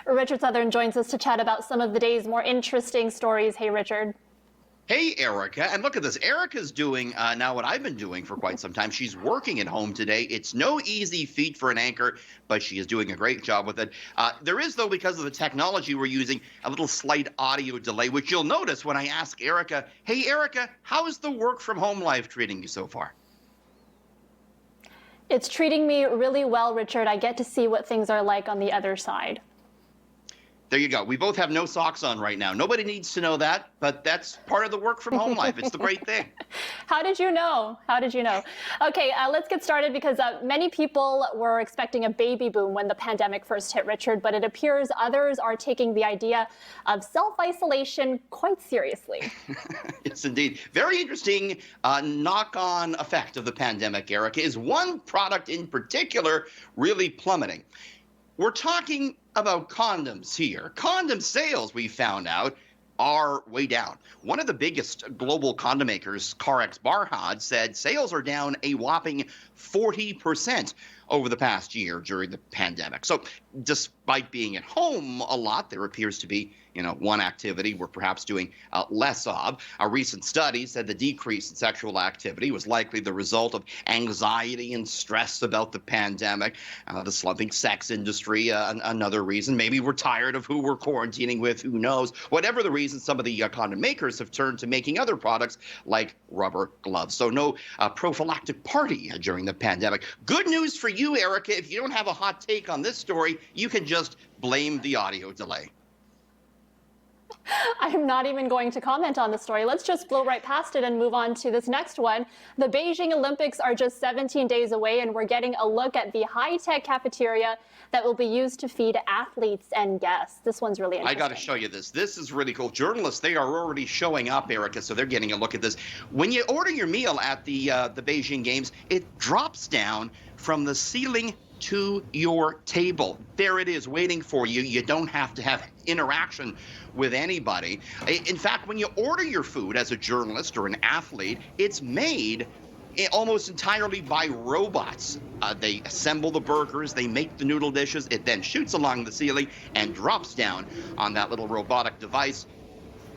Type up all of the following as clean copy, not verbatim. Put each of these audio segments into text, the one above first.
Richard Southern joins us to chat about some of the day's more interesting stories. Hey, Richard. Hey, Erica. And look at this. Erica's doing now what I've been doing for quite some time. She's working at home today. It's no easy feat for an anchor, but she is doing a great job with it. There is, though, because of the technology we're using, a little slight audio delay, which you'll notice when I ask Erica, hey, Erica, how's the work from home life treating you so far? It's treating me really well, Richard. I get to see what things are like on the other side. There you go. We both have no socks on right now. Nobody needs to know that, but that's part of the work from home life. It's the great thing. How did you know? How did you know? Okay, let's get started because many people were expecting a baby boom when the pandemic first hit, Richard, but it appears others are taking the idea of self-isolation quite seriously. Yes, indeed. Very interesting knock-on effect of the pandemic, Erica, is one product in particular really plummeting. We're talking about condoms here. Condom sales, we found out, are way down. One of the biggest global condom makers, Carex Barhad, said sales are down a whopping 40% over the past year during the pandemic. So despite being at home a lot, there appears to be, one activity we're perhaps doing less of. A recent study said the decrease in sexual activity was likely the result of anxiety and stress about the pandemic. The slumping sex industry, another reason. Maybe we're tired of who we're quarantining with, who knows. Whatever the reason, some of the condom makers have turned to making other products like rubber gloves. So no prophylactic party during the pandemic. Good news for you, Erica. If you don't have a hot take on this story, you can just blame the audio delay. I'm not even going to comment on the story. Let's just blow right past it and move on to this next one. The Beijing Olympics are just 17 days away, and we're getting a look at the high-tech cafeteria that will be used to feed athletes and guests. This one's really interesting. I got to show you this. This is really cool. Journalists, they are already showing up, Erica, so they're getting a look at this. When you order your meal at the Beijing Games, it drops down from the ceiling to your table. There it is waiting for you. You don't have to have interaction with anybody. In fact, when you order your food as a journalist or an athlete, it's made almost entirely by robots. They assemble the burgers, they make the noodle dishes, it then shoots along the ceiling and drops down on that little robotic device.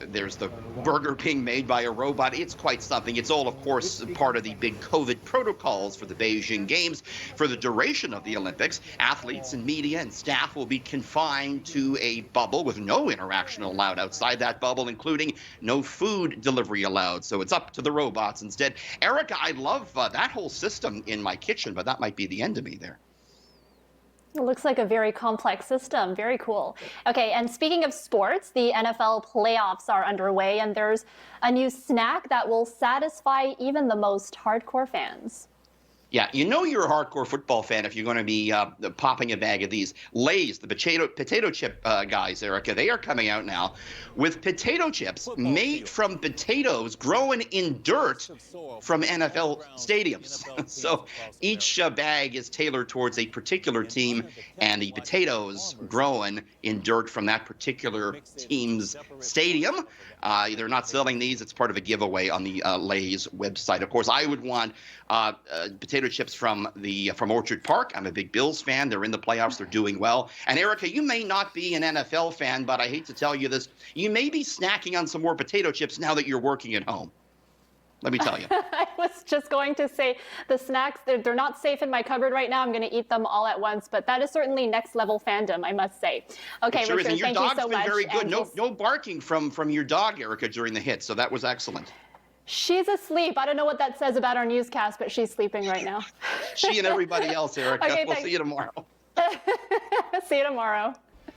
There's the burger being made by a robot. It's quite something. It's all, of course, part of the big COVID protocols for the Beijing Games. For the duration of the Olympics, athletes and media and staff will be confined to a bubble with no interaction allowed outside that bubble, including no food delivery allowed. So it's up to the robots instead. Erica, I love that whole system in my kitchen, but that might be the end of me there. It looks like a very complex system. Very cool. Okay, and speaking of sports, the NFL playoffs are underway, and there's a new snack that will satisfy even the most hardcore fans. Yeah, you're a hardcore football fan if you're going to be popping a bag of these. Lay's, the potato chip guys, Erica, they are coming out now with potato chips made from potatoes grown in dirt from NFL stadiums. So each bag is tailored towards a particular team, and the potatoes grown in dirt from that particular team's stadium. They're not selling these. It's part of a giveaway on the Lay's website. Of course, I would want potato chips from Orchard Park. I'm a big Bills fan. They're in the playoffs. They're doing well. And Erica, you may not be an NFL fan, but I hate to tell you this. You may be snacking on some more potato chips now that you're working at home. Let me tell you. I was just going to say the snacks, they're not safe in my cupboard right now. I'm going to eat them all at once, but that is certainly next level fandom, I must say. Okay, sure Richard, thank you so much. Your dog's been very good. No barking from your dog, Erica, during the hit, so that was excellent. She's asleep. I don't know what that says about our newscast, but she's sleeping right now. She and everybody else, Erica. Okay, we'll see you tomorrow. See you tomorrow.